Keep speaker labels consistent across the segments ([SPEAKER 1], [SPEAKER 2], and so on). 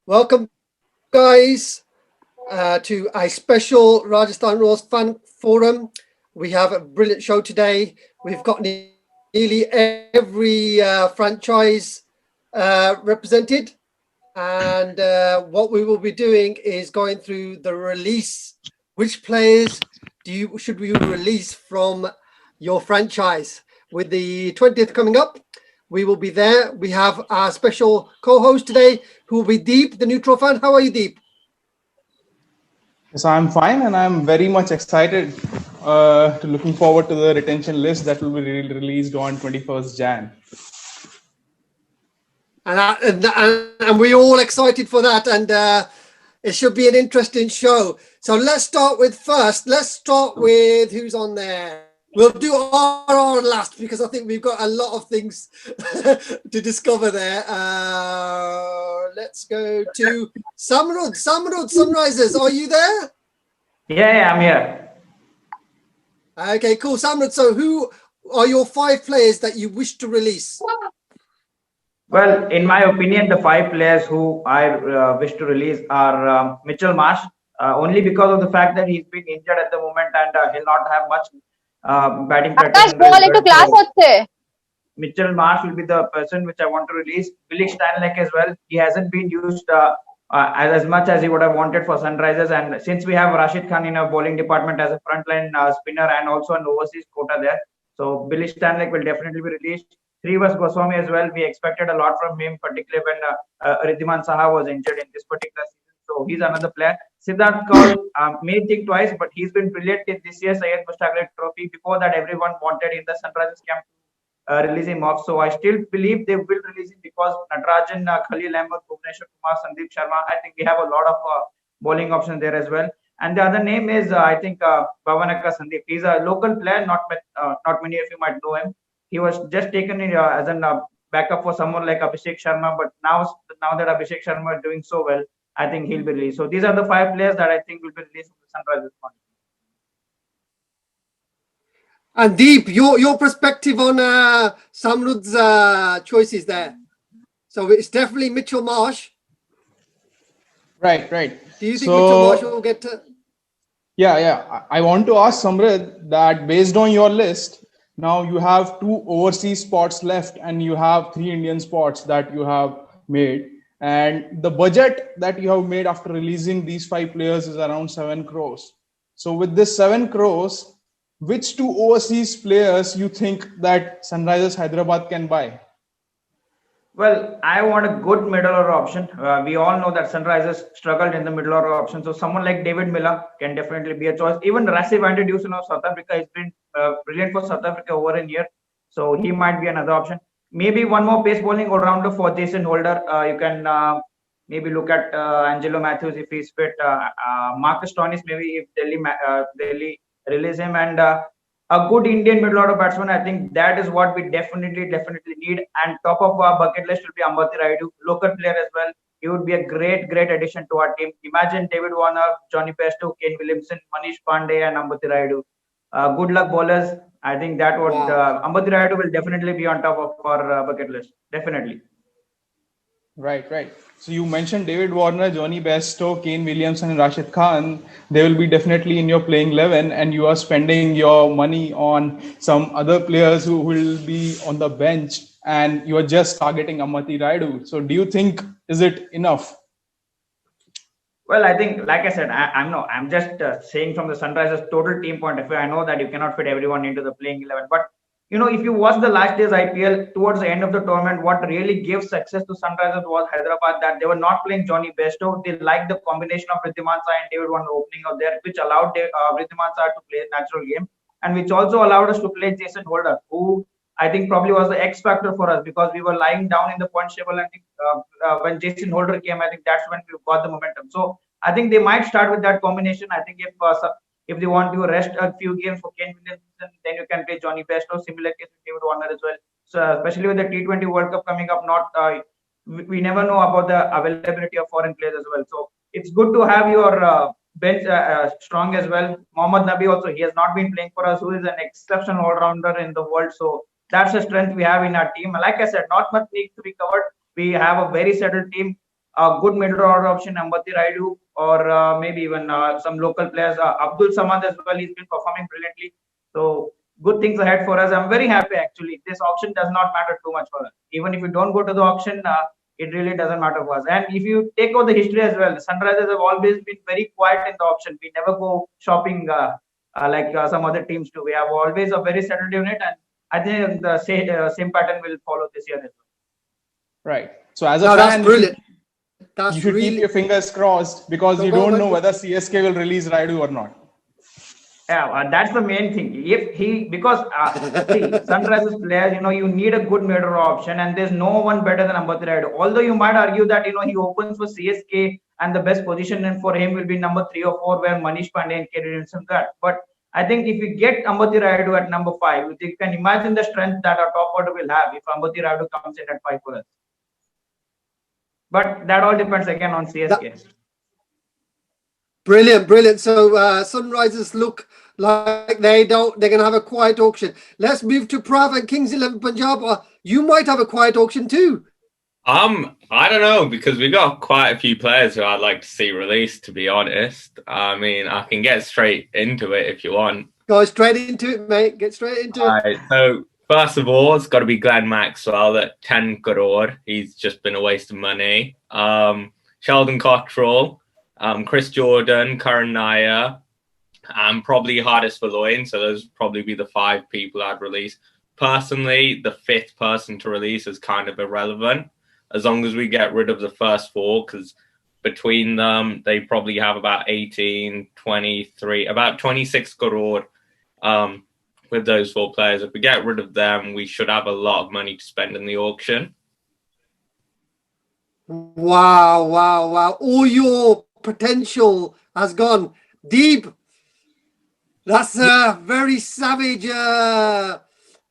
[SPEAKER 1] Welcome, guys, to a special Rajasthan Royals fan forum. We have a brilliant show today. We've got nearly every franchise represented, and what we will be doing is going through the release. Which players should we release from your franchise? With the 20th coming up, we will be there. We have our special co-host today, who will be Deep, the neutral fan. How are you, Deep?
[SPEAKER 2] Yes, I'm fine, and I'm very much excited to looking forward to the retention list that will be released on 21st Jan.
[SPEAKER 1] And we're all excited for that, and it should be an interesting show. So let's start with who's on there. We'll do RR last because I think we've got a lot of things to discover there. Let's go to Samrudh. Samrudh, Sunrisers, are you there?
[SPEAKER 3] Yeah, I'm here.
[SPEAKER 1] Okay, cool. Samrudh, so who are your 5 players that you wish to release?
[SPEAKER 3] Well, in my opinion, the 5 players who I wish to release are Mitchell Marsh, only because of the fact that he's been injured at the moment and he'll not have much batting practice. Mitchell Marsh will be the person which I want to release. Billy Stanley as well. He hasn't been used as much as he would have wanted for Sunrisers, and since we have Rashid Khan in our bowling department as a frontline spinner and also an overseas quota there, so Billy Stanley will definitely be released. Shrivas Goswami as well. We expected a lot from him, particularly when Riddhiman Saha was injured in this particular season. So he's another player. Siddharth Kaul may think twice, but he's been brilliant in this year's Syed Mushtaq Ali Trophy. Before that, everyone wanted in the Sunrisers camp release him off. So I still believe they will release him because Natarajan, Khalil Ahmed, Bhuvneshwar Kumar, Sandeep Sharma. I think we have a lot of bowling options there as well. And the other name is I think Bhavanaka Sandeep. He's a local player. Not many of you might know him. He was just taken in as a backup for someone like Abhishek Sharma. But now that Abhishek Sharma is doing so well, I think he'll be released. So these are the 5 players that I think will be released from the Sunrisers.
[SPEAKER 1] And Deep, your perspective on Samrudh's choices there. So it's definitely Mitchell Marsh.
[SPEAKER 2] Right.
[SPEAKER 1] Do you think Mitchell Marsh will get to?
[SPEAKER 2] Yeah. I want to ask Samrudh that based on your list, now you have 2 overseas spots left and you have 3 Indian spots that you have made. And the budget that you have made after releasing these 5 players is around 7 crores. So with this 7 crores, which 2 overseas players you think that Sunrisers Hyderabad can buy?
[SPEAKER 3] Well, I want a good middle order option. We all know that Sunrisers struggled in the middle order option. So someone like David Miller can definitely be a choice. Even Rassi van der Dusen of South Africa has been brilliant for South Africa over a year. So he might be another option. Maybe one more pace bowling all-rounder for Jason Holder. You can maybe look at Angelo Matthews if he's fit. Marcus Stoinis maybe if Delhi release him, and a good Indian middle order batsman. I think that is what we definitely need. And top of our bucket list will be Ambati Rayudu, local player as well. He would be a great addition to our team. Imagine David Warner, Johnny Bairstow, Kane Williamson, Manish Pandey, and Ambati Rayudu. Good luck bowlers. I think that would Ambati Rayudu will definitely be on top of our bucket list. Definitely.
[SPEAKER 2] Right. So you mentioned David Warner, Johnny Bairstow, Kane Williamson, and Rashid Khan. They will be definitely in your playing 11, and you are spending your money on some other players who will be on the bench, and you are just targeting Ambati Rayudu. So do you think, is it enough?
[SPEAKER 3] Well, I think, like I said, I'm just saying from the Sunrisers total team point of view. I know that you cannot fit everyone into the playing 11, but if you watch the last day's IPL towards the end of the tournament, what really gave success to Sunrisers was Hyderabad, that they were not playing Johnny Bairstow. They liked the combination of Riddhiman Saha and David Warner opening out there, which allowed Riddhiman Saha to play a natural game, and which also allowed us to play Jason Holder, who I think probably was the X factor for us because we were lying down in the point table. I think when Jason Holder came, I think that's when we got the momentum. So I think they might start with that combination. I think if they want to rest a few games for Kane Williamson, then you can play Johnny Bairstow. Similar case with David Warner as well. So especially with the T20 World Cup coming up, we never know about the availability of foreign players as well. So it's good to have your bench strong as well. Mohammad Nabi also, he has not been playing for us, who is an exceptional all-rounder in the world. So that's a strength we have in our team. Like I said, not much needs to be covered. We have a very settled team. a good middle order option, Ambati Raidu, or maybe even some local players. Abdul Samad as well, he's been performing brilliantly. So good things ahead for us. I'm very happy actually. This auction does not matter too much for us. Even if you don't go to the auction, it really doesn't matter for us. And if you take out the history as well, the Sunrisers have always been very quiet in the auction. We never go shopping like some other teams do. We have always a very settled unit, and I think the same pattern will follow this year as well.
[SPEAKER 2] Right. So as a
[SPEAKER 1] No,
[SPEAKER 2] fan,
[SPEAKER 1] that's brilliant.
[SPEAKER 2] you should keep your fingers crossed because you don't know whether CSK will release Raidu or not.
[SPEAKER 3] Yeah, that's the main thing. If he, because see, Sunrisers players, you need a good middle option, and there's no one better than Ambati Raidu. Although you might argue that he opens for CSK, and the best position for him will be number 3 or 4, where Manish Pandey and Kedar that. But I think if you get Ambati Raidu at number 5, you can imagine the strength that our top order will have if Ambati Raidu comes in at 5 for us. But that all depends again on CSK.
[SPEAKER 1] Brilliant. So Sunrisers look like they're going to have a quiet auction. Let's move to Prav and Kings 11 Punjab. You might have a quiet auction too.
[SPEAKER 4] I don't know, because we got quite a few players who I'd like to see released, to be honest. I mean, I can get straight into it if you want.
[SPEAKER 1] Go straight into it, mate. Get straight into it.
[SPEAKER 4] Right, so first of all, it's got to be Glen Maxwell at 10 crore. He's just been a waste of money. Sheldon Cottrell, Chris Jordan, Karan Nair, and probably Hardest Verloin. So those would probably be the 5 people I'd release. Personally, the 5th person to release is kind of irrelevant, as long as we get rid of the first 4, because between them, they probably have about 18, 23, about 26 crore with those 4 players. If we get rid of them, we should have a lot of money to spend in the auction.
[SPEAKER 1] Wow. All your potential has gone deep. That's a very savage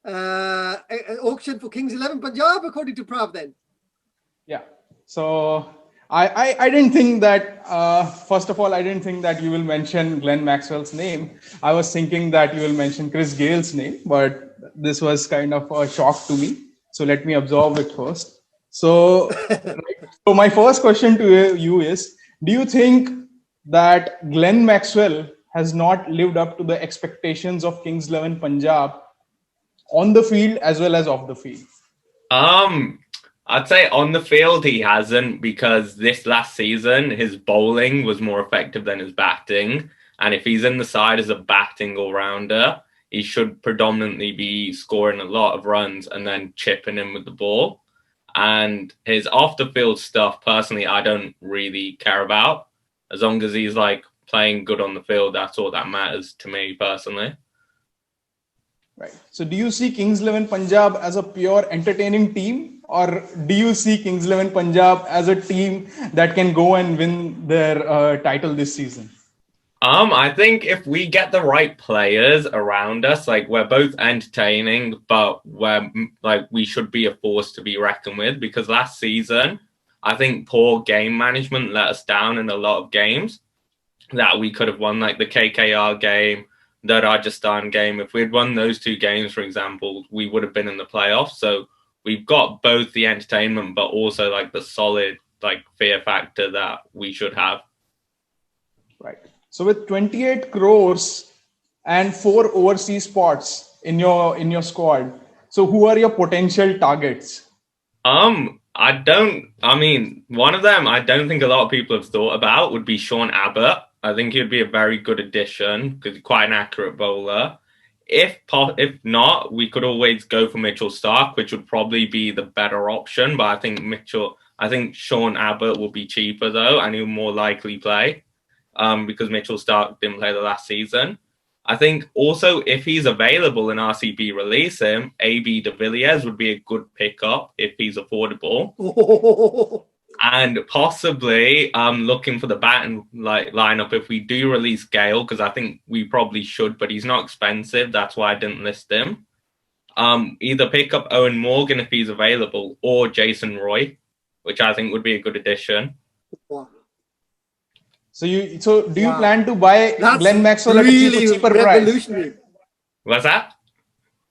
[SPEAKER 1] auction for Kings 11 Punjab, according to Prav then.
[SPEAKER 2] Yeah. So I didn't think that, first of all, I didn't think that you will mention Glen Maxwell's name. I was thinking that you will mention Chris Gale's name, but this was kind of a shock to me. So let me absorb it first. So my first question to you is, do you think that Glen Maxwell has not lived up to the expectations of Kings 11 Punjab on the field as well as off the field?
[SPEAKER 4] I'd say on the field he hasn't, because this last season his bowling was more effective than his batting, and if he's in the side as a batting all-rounder, he should predominantly be scoring a lot of runs and then chipping in with the ball. And his off-the-field stuff, personally, I don't really care about. As long as he's playing good on the field, that's all that matters to me personally.
[SPEAKER 2] Right. So do you see Kings 11 Punjab as a pure entertaining team, or do you see Kings 11 Punjab as a team that can go and win their title this season?
[SPEAKER 4] I think if we get the right players around us, we're both entertaining, but we should be a force to be reckoned with, because last season, I think poor game management let us down in a lot of games that we could have won, like the KKR game, the Rajasthan game. If we'd won those 2 games, for example, we would have been in the playoffs. So we've got both the entertainment, but also the solid fear factor that we should have.
[SPEAKER 2] Right. So with 28 crores and 4 overseas spots in your squad, so who are your potential targets?
[SPEAKER 4] One of them I don't think a lot of people have thought about would be Sean Abbott. I think he'd be a very good addition because he's quite an accurate bowler. If not, we could always go for Mitchell Starc, which would probably be the better option. But I think Sean Abbott will be cheaper though, and he'll more likely play because Mitchell Starc didn't play the last season. I think also if he's available in RCB, release him. AB de Villiers would be a good pickup if he's affordable. And possibly looking for the batting lineup if we do release Gale, because I think we probably should, but he's not expensive. That's why I didn't list him. Either pick up Owen Morgan if he's available, or Jason Roy, which I think would be a good addition.
[SPEAKER 1] Wow.
[SPEAKER 2] So do you plan to buy Glen Maxwell
[SPEAKER 1] really
[SPEAKER 2] at a cheaper price?
[SPEAKER 4] What's that?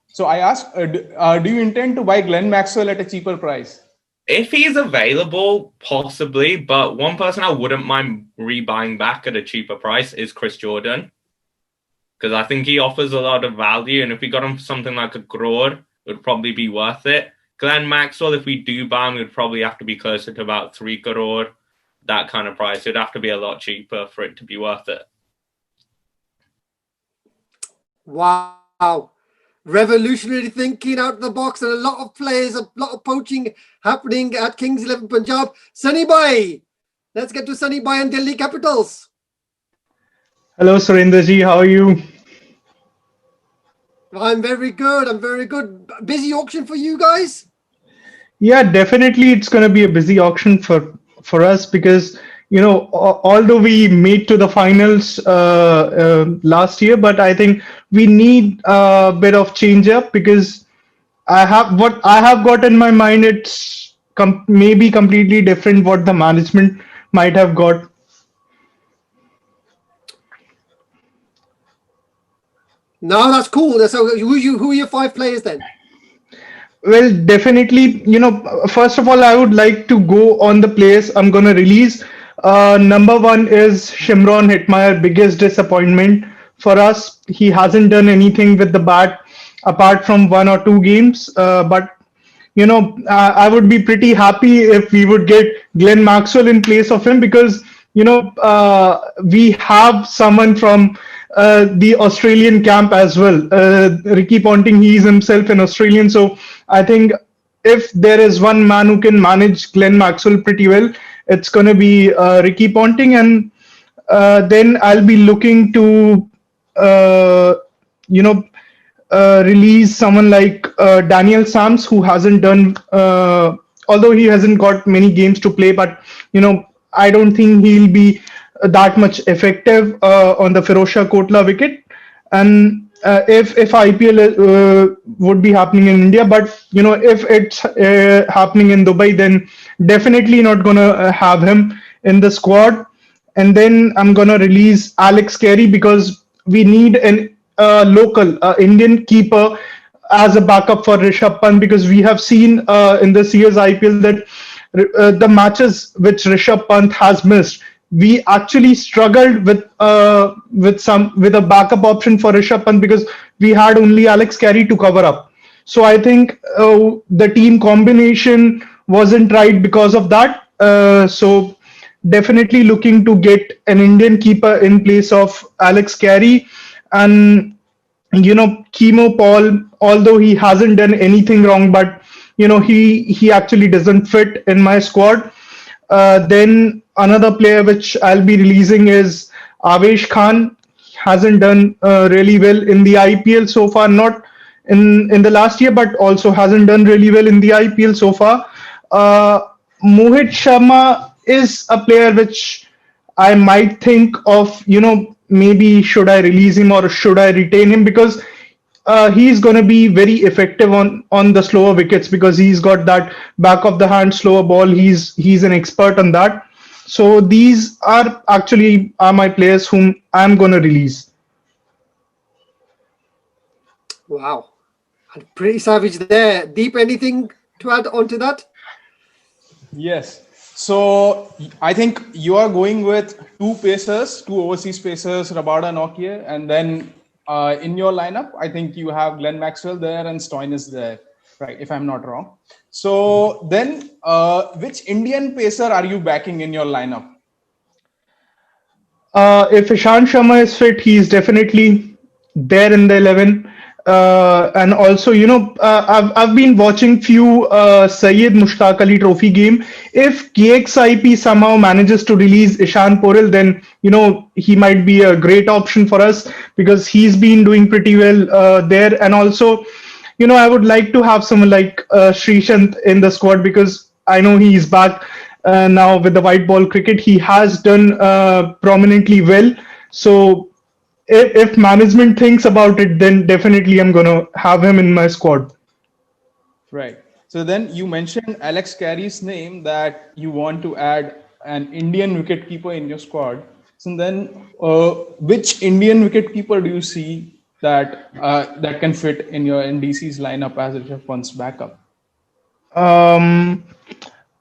[SPEAKER 2] So I asked, do you intend to buy Glen Maxwell at a cheaper price?
[SPEAKER 4] If he's available, possibly, but one person I wouldn't mind rebuying back at a cheaper price is Chris Jordan, because I think he offers a lot of value, and if we got him something like a crore, it would probably be worth it. Glen Maxwell, if we do buy him, it would probably have to be closer to about 3 crore, that kind of price. It'd have to be a lot cheaper for it to be worth it.
[SPEAKER 1] Wow. Revolutionary thinking out of the box, and a lot of players, a lot of poaching happening at Kings 11 Punjab. Sunny Bhai, let's get to Sunny Bhai and Delhi Capitals.
[SPEAKER 5] Hello, Surendraji. How are you?
[SPEAKER 1] I'm very good. I'm very good. Busy auction for you guys?
[SPEAKER 5] Yeah, definitely. It's going to be a busy auction for us because, you know, although we made to the finals last year, but I think we need a bit of change up because what I have got in my mind. It's maybe completely different what the management might have got.
[SPEAKER 1] No, that's cool. So who are your 5 players then?
[SPEAKER 5] Well, definitely, you know, first of all, I would like to go on the players I'm going to release. Number 1 is Shimron Hetmeyer, biggest disappointment for us. He hasn't done anything with the bat apart from 1 or 2 games. But, you know, I would be pretty happy if we would get Glen Maxwell in place of him because, you know, we have someone from the Australian camp as well. Ricky Ponting, he is himself an Australian. So I think if there is one man who can manage Glen Maxwell pretty well, it's going to be Ricky Ponting. And then I'll be looking to, you know, release someone like Daniel Sams, who hasn't done, although he hasn't got many games to play, but, you know, I don't think he'll be that much effective on the Firozshah Kotla wicket. And if IPL would be happening in India, but, you know, if it's happening in Dubai, then definitely not going to have him in the squad. And then I'm going to release Alex Carey because we need an local Indian keeper as a backup for Rishabh Pant, because we have seen in this year's IPL that the matches which Rishabh Pant has missed, we actually struggled with a backup option for Rishabh Pant because we had only Alex Carey to cover up. So I think the team combination wasn't right because of that. So definitely looking to get an Indian keeper in place of Alex Carey. And, you know, Chemo Paul, although he hasn't done anything wrong, but, you know, he actually doesn't fit in my squad. Then another player which I'll be releasing is Avesh Khan. Hasn't done really well in the IPL so far, not in the last year, but also hasn't done really well in the IPL so far. Mohit Sharma is a player which I might think of, you know, maybe should I release him or should I retain him, because he's going to be very effective on the slower wickets because he's got that back of the hand slower ball. He's an expert on that. So these are actually my players whom I'm going to release.
[SPEAKER 1] Wow. Pretty savage there. Deep, anything to add on to that?
[SPEAKER 2] Yes. So I think you are going with 2 pacers, 2 overseas pacers, Rabada, Nokia, and then in your lineup, I think you have Glen Maxwell there and Stoinis there, right? If I'm not wrong. So then, which Indian pacer are you backing in your lineup?
[SPEAKER 5] If Ishant Sharma is fit, he's definitely there in the 11. And also, you know, I've been watching few Syed Mushtaq Ali Trophy game. If KXIP somehow manages to release Ishan Poril, then, you know, he might be a great option for us because he's been doing pretty well there. And also, you know, I would like to have someone like Srishant in the squad because I know he's back now with the white ball cricket. He has done prominently well. So if management thinks about it, then definitely I'm going to have him in my squad.
[SPEAKER 2] Right. So then you mentioned Alex Carey's name that you want to add an Indian wicketkeeper in your squad. So then which Indian wicketkeeper do you see that that can fit in your NDC's lineup as Rishabh Pant's backup?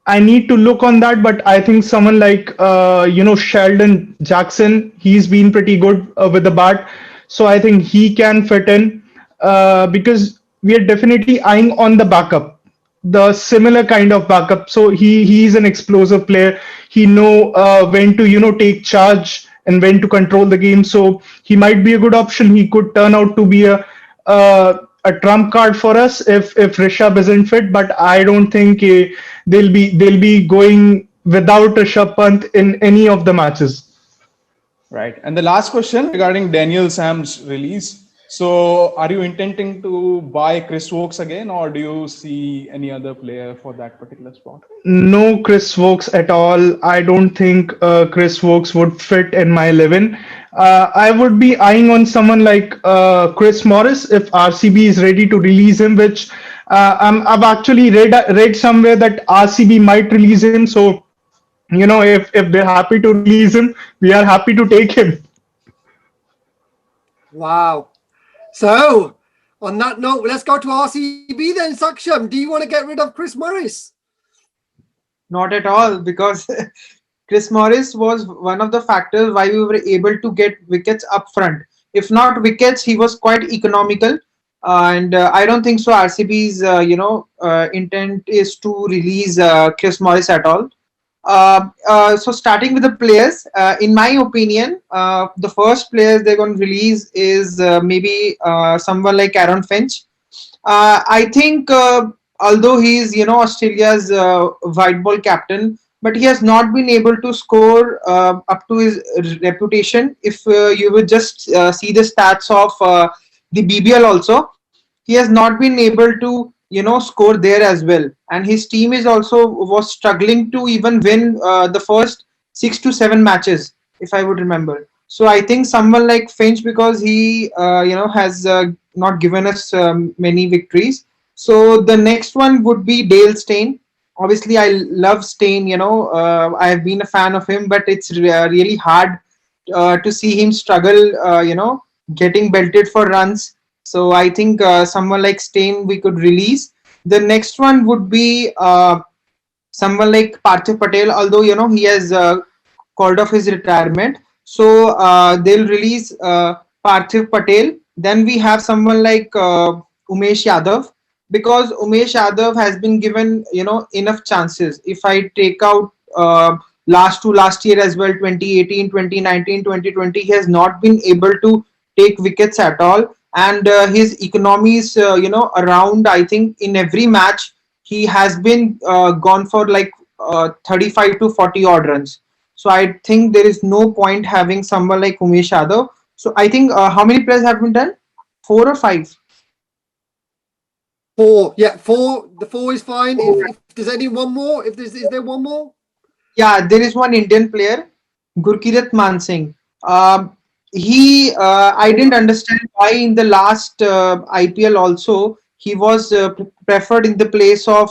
[SPEAKER 5] I need to look on that, but I think someone like Sheldon Jackson, he's been pretty good with the bat, so I think he can fit in because we are definitely eyeing on the backup, the similar kind of backup. So he's an explosive player. He know when to take charge and when to control the game. So he might be a good option. He could turn out to be a trump card for us if Rishabh isn't fit. But I don't think they'll be going without Rishabh Pant in any of the matches.
[SPEAKER 2] Right. And the last question regarding Daniel Sam's release. So, are you intending to buy Chris Wokes again, or do you see any other player for that particular spot?
[SPEAKER 5] No Chris Wokes at all. I don't think Chris Wokes would fit in my 11. I would be eyeing on someone like Chris Morris if RCB is ready to release him, which I've actually read somewhere that RCB might release him. So, if they're happy to release him, we are happy to take him.
[SPEAKER 1] Wow. So, on that note, let's go to RCB then. Saksham, do you want to get rid of Chris Morris?
[SPEAKER 6] Not at all, because Chris Morris was one of the factors why we were able to get wickets up front. If not wickets, he was quite economical. And I don't think so RCB's intent is to release Chris Morris at all. So starting with the players, in my opinion, the first players they're going to release is maybe someone like Aaron Finch. I think although he's Australia's white ball captain, but he has not been able to score up to his reputation. If you would just see the stats of the BBL also, he has not been able to score there as well, and his team is also was struggling to even win the first 6 to 7 matches, if I would remember. So I think someone like Finch, because he has not given us many victories. So the next one would be Dale Steyn. Obviously I love Steyn, I have been a fan of him, but it's really hard to see him struggle getting belted for runs. So I think someone like Steyn we could release. The next one would be someone like Parthiv Patel, although he has called off his retirement. So they'll release Parthiv Patel. Then we have someone like Umesh Yadav, because Umesh Yadav has been given enough chances. If I take out last year as well, 2018, 2019, 2020, he has not been able to take wickets at all, and his economy is around, I think in every match he has been gone for like 35 to 40 odd runs. So I think there is no point having someone like Umesh Yadav. So I think how many players have been done? 4 or 5?
[SPEAKER 1] 4. Yeah, 4. The 4 is fine. If there's any one more, is there one more?
[SPEAKER 6] Yeah, there is one Indian player, Gurkirat Man Singh. I didn't understand why in the last IPL also he was preferred in the place of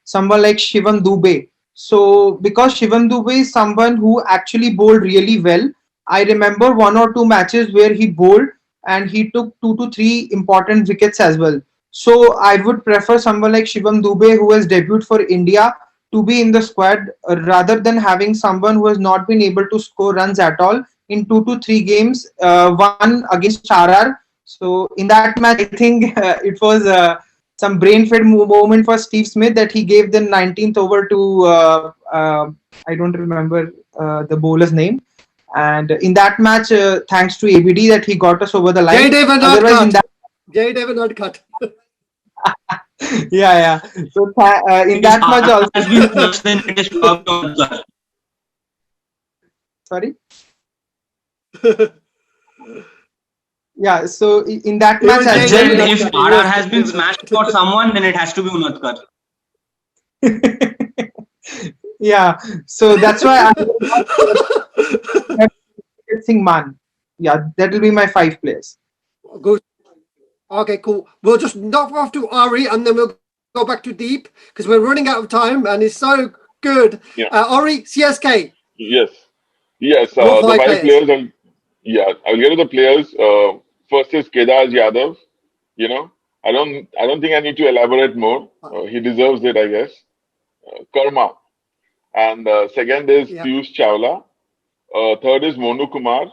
[SPEAKER 6] someone like Shivam Dube. So because Shivam Dube is someone who actually bowled really well. I remember 1 or 2 matches where he bowled and he took 2 to 3 important wickets as well. So I would prefer someone like Shivam Dube, who has debuted for India, to be in the squad rather than having someone who has not been able to score runs at all in 2 to 3 games, one against RR. So in that match, I think it was some brain-fed moment for Steve Smith that he gave the 19th over to, I don't remember the bowler's name. And in that match, thanks to ABD, that he got us over the line.
[SPEAKER 1] Jaydev and Nodcut.
[SPEAKER 6] Yeah. So in that match also.
[SPEAKER 7] Has been worse than it is Prav.
[SPEAKER 6] Sorry. Yeah. So in that match, as well,
[SPEAKER 7] if RR has been smashed for someone, then it has to be Unadkar.
[SPEAKER 6] Yeah. So that's why I'm saying man. Yeah, that will be my 5 players.
[SPEAKER 1] Good. Okay, cool. We'll just knock off to Auri and then we'll go back to Deep because we're running out of time and it's so good.
[SPEAKER 8] Yeah.
[SPEAKER 1] Auri, CSK.
[SPEAKER 8] Yes. The 5 players. I'll get to the players. First is Kedar Yadav. I don't think I need to elaborate more. He deserves it, I guess. Karma. And second is
[SPEAKER 1] Yeah.
[SPEAKER 8] Piyush Chawla. Third is Monu Kumar.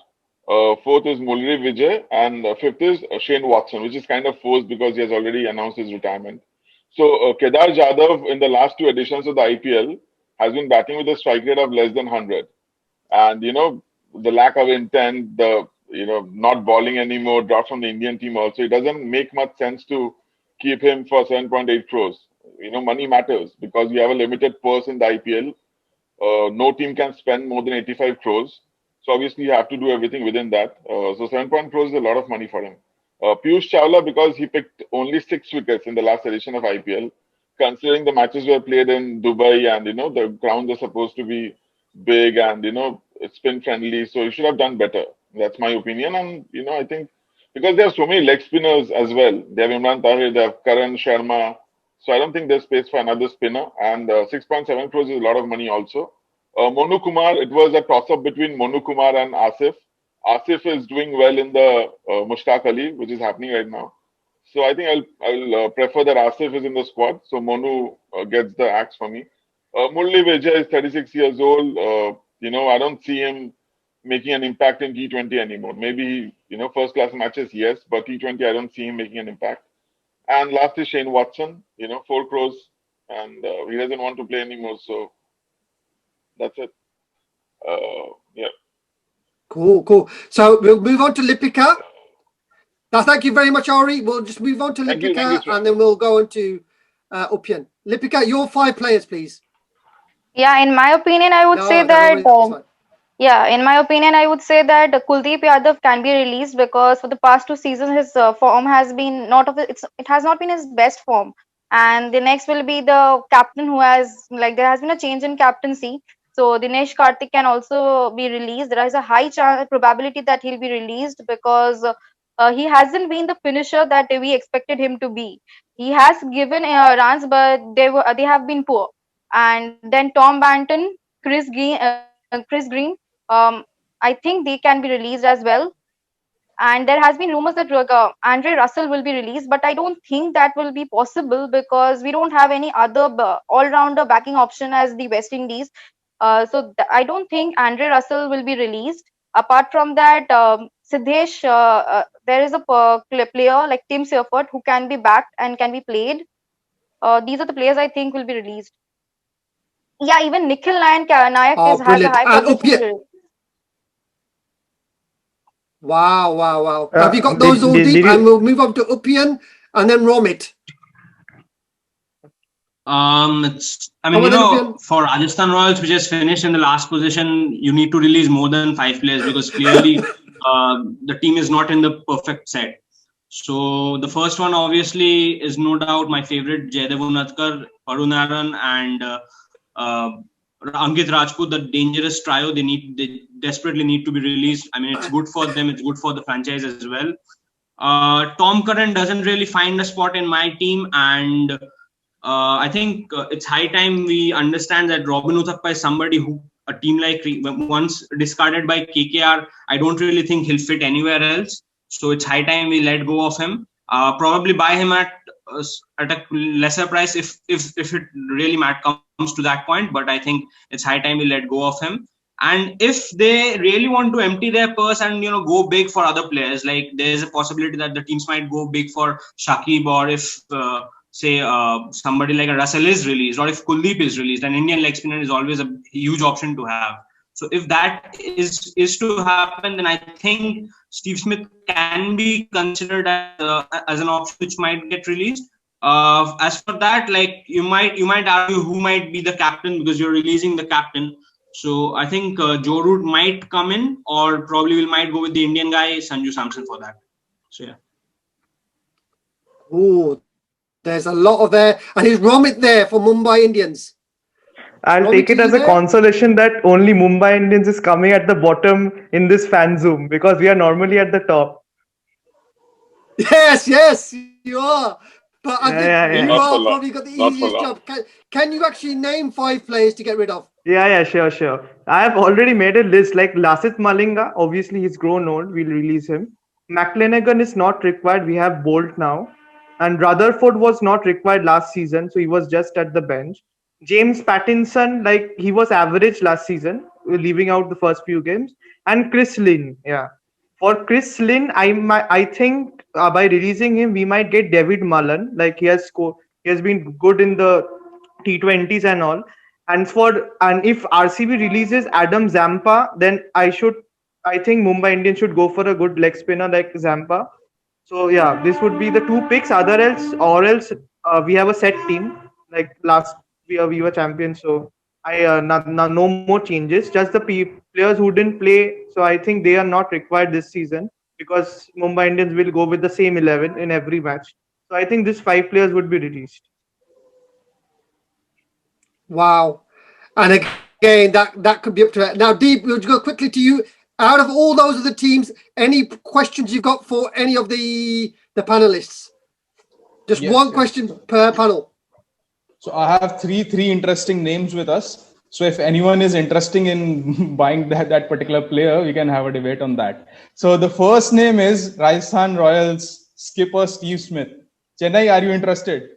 [SPEAKER 8] Fourth is Mulri Vijay. And fifth is Shane Watson, which is kind of forced because he has already announced his retirement. So Kedar Yadav in the last two editions of the IPL has been batting with a strike rate of less than 100. And, the lack of intent, not bowling anymore, dropped from the Indian team also, it doesn't make much sense to keep him for 7.8 crores. Money matters because you have a limited purse in the IPL. No team can spend more than 85 crores. So obviously you have to do everything within that. So 7 crores is a lot of money for him. Piyush Chawla, because he picked only 6 wickets in the last edition of IPL, considering the matches were played in Dubai and, the grounds are supposed to be big and, spin friendly. So he should have done better. That's my opinion. And, I think because there are so many leg spinners as well. They have Imran Tahir, they have Karan Sharma. So I don't think there's space for another spinner. And 6.7 crores is a lot of money also. Monu Kumar, it was a toss-up between Monu Kumar and Asif. Asif is doing well in the Mushtaq Ali, which is happening right now. So I think I'll prefer that Asif is in the squad. So Monu gets the axe for me. Murli Vijay is 36 years old. I don't see him making an impact in T20 anymore. Maybe, first class matches, yes, but T20, I don't see him making an impact. And last is Shane Watson, 4 crores, and he doesn't want to play anymore. So that's it. Yeah.
[SPEAKER 1] Cool. So we'll move on to Lipika. Now, thank you very much, Auri. We'll just move on to Lipika and then we'll go on to Upyan. Lipika, your 5 players, please.
[SPEAKER 9] Yeah, in my opinion, I would say that. In my opinion, I would say that Kuldeep Yadav can be released because for the past 2 seasons, his form has been it has not been his best form. And the next will be the captain who there has been a change in captaincy. So Dinesh Karthik can also be released. There is a high probability that he'll be released because he hasn't been the finisher that we expected him to be. He has given runs, but they have been poor. And then Tom Banton, Chris Green, I think they can be released as well. And there has been rumors that Andre Russell will be released, but I don't think that will be possible because we don't have any other all-rounder backing option as the West Indies. I don't think Andre Russell will be released. Apart from that, Siddesh, there is a player like Tim Seifert who can be backed and can be played. These are the players I think will be released. Yeah, even Nikhil Nayak has a high probability.
[SPEAKER 1] Wow. Have you got those all deep? And we'll move on to Upyan and then Romit.
[SPEAKER 7] For Rajasthan Royals, which has finished in the last position, you need to release more than 5 players because clearly the team is not in the perfect set. So the first one obviously is no doubt my favorite, Jaydev Unadkar, Varun Aaron and Ankit Rajput, the dangerous trio. They desperately need to be released. I mean, it's good for them. It's good for the franchise as well. Tom Curran doesn't really find a spot in my team, and I think it's high time we understand that Robin Uthappa is somebody who a team like once discarded by KKR, I don't really think he'll fit anywhere else. So it's high time we let go of him. Probably buy him at a lesser price if it really comes to that point. But I think it's high time we let go of him. And if they really want to empty their purse and go big for other players, like there's a possibility that the teams might go big for Shakib, or if say somebody like a Russell is released, or if Kuldeep is released, an Indian leg spinner is always a huge option to have. So if that is to happen, then I think Steve Smith can be considered as an option which might get released. As for that, like you might argue who might be the captain because you're releasing the captain. So I think Joe Root might come in, or probably we might go with the Indian guy Sanju Samson for that. So yeah.
[SPEAKER 1] Oh, there's a lot of there, and is Romit there for Mumbai Indians?
[SPEAKER 10] I'll take it as a consolation that only Mumbai Indians is coming at the bottom in this Fanzoom because we are normally at the top.
[SPEAKER 1] Yes, you are. But I think you are probably got the easiest job. Can you actually name 5 players to get rid of?
[SPEAKER 10] Yeah, sure. I have already made a list like Lasith Malinga. Obviously, he's grown old. We'll release him. McClenaghan is not required. We have Bolt now. And Rutherford was not required last season, so he was just at the bench. James Pattinson, like he was average last season, leaving out the first few games, and Chris Lynn. Yeah, for Chris Lynn, I think by releasing him, we might get David Mullen. Like he has been good in the T20s and all. And if RCB releases Adam Zampa, then I think Mumbai Indians should go for a good leg spinner like Zampa. So yeah, this would be the two picks. Or else we have a set team. Like last we were champions, so no more changes. Just the players who didn't play. So I think they are not required this season because Mumbai Indians will go with the same 11 in every match. So I think these 5 players would be released.
[SPEAKER 1] Wow. And again, that could be up to it. Now, Deep, we'll go quickly to you. Out of all those other teams, any questions you've got for any of the panelists? Just one question per panel.
[SPEAKER 2] So I have three interesting names with us. So if anyone is interested in buying that particular player, we can have a debate on that. So the first name is Rajasthan Royals skipper Steve Smith. Chennai, are you interested?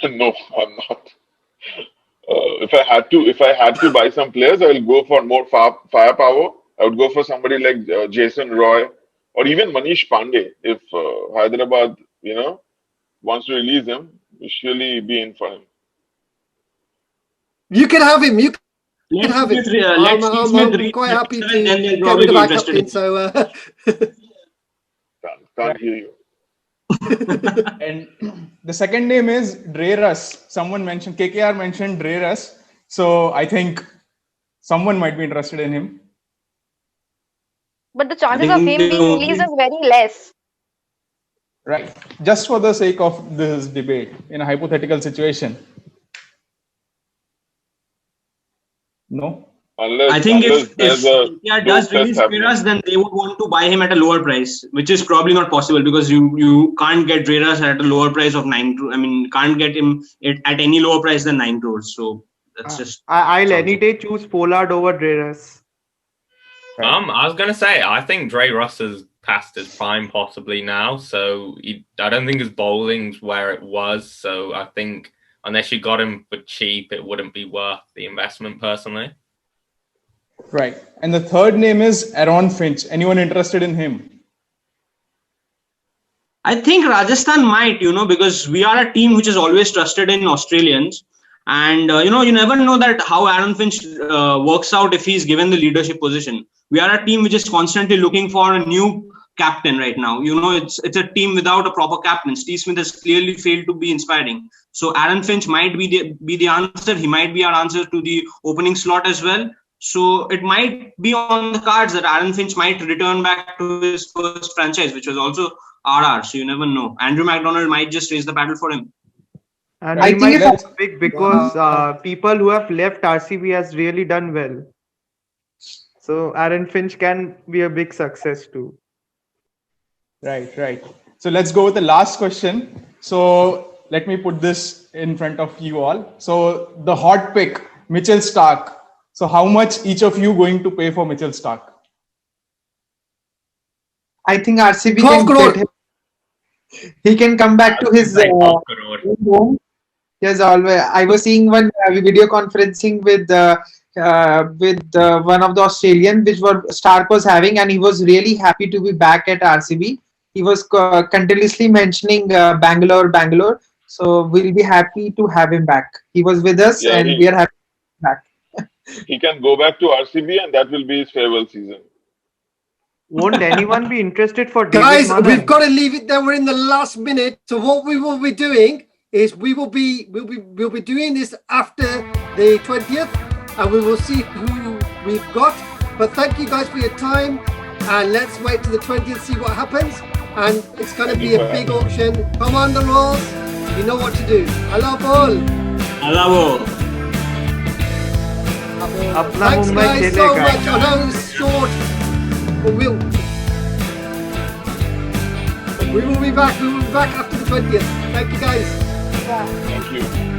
[SPEAKER 8] No, I'm not. If I had to buy some players, I will go for more firepower. I would go for somebody like Jason Roy or even Manish Pandey. If Hyderabad, wants to release him, we surely be in for him.
[SPEAKER 1] You can have him. You can have him. I'm quite happy to get rid of our captain. So
[SPEAKER 8] can't hear you.
[SPEAKER 2] And the second name is Dre Russ. Someone mentioned, KKR mentioned Dre Russ. So I think someone might be interested in him.
[SPEAKER 9] But the chances of him being released is very less.
[SPEAKER 2] Right. Just for the sake of this debate, in a hypothetical situation. No?
[SPEAKER 7] I think if KKR does release Dreras, then they would want to buy him at a lower price, which is probably not possible because you can't get Dreras at a lower price of 9 crores. I mean, can't get him at any lower price than 9 crores. So that's just.
[SPEAKER 10] I'll any day choose Pollard over Dreras.
[SPEAKER 4] I was gonna say I think Dre Russ has past his prime possibly now, so I don't think his bowling's where it was. So I think unless you got him for cheap, it wouldn't be worth the investment personally.
[SPEAKER 2] Right. And the third name is Aaron Finch. Anyone interested in him?
[SPEAKER 7] I think Rajasthan might, because we are a team which is always trusted in Australians. And, you never know that how Aaron Finch works out if he's given the leadership position. We are a team which is constantly looking for a new captain right now. It's a team without a proper captain. Steve Smith has clearly failed to be inspiring. So Aaron Finch might be the answer. He might be our answer to the opening slot as well. So it might be on the cards that Aaron Finch might return back to his first franchise, which was also RR. So you never know. Andrew McDonald might just raise the paddle for him.
[SPEAKER 10] And I think it's big because people who have left RCB has really done well. So Aaron Finch can be a big success too.
[SPEAKER 2] Right. So let's go with the last question. So let me put this in front of you all. So the hot pick, Mitchell Starc. So how much each of you going to pay for Mitchell Starc?
[SPEAKER 6] I think RCB can get him. He can come back to his home. Yes, always. I was seeing one video conferencing with one of the Australian, which Starc was having, and he was really happy to be back at RCB. He was continuously mentioning Bangalore. So we'll be happy to have him back. He was with us, and we are happy to be back.
[SPEAKER 8] He can go back to RCB, and that will be his farewell season.
[SPEAKER 10] Won't anyone be interested for
[SPEAKER 1] Guys, we've got to leave it there. We're in the last minute. So what we will be doing is we'll be doing this after the 20th, and we will see who we've got. But thank you guys for your time, and let's wait till the 20th, see what happens. And it's going to be a big auction. Come on, the Royals. You know what to do. I love all. Thanks guys so much. I know it's short, but we will be back. We will be back after the 20th. Thank you guys.
[SPEAKER 8] Thank you.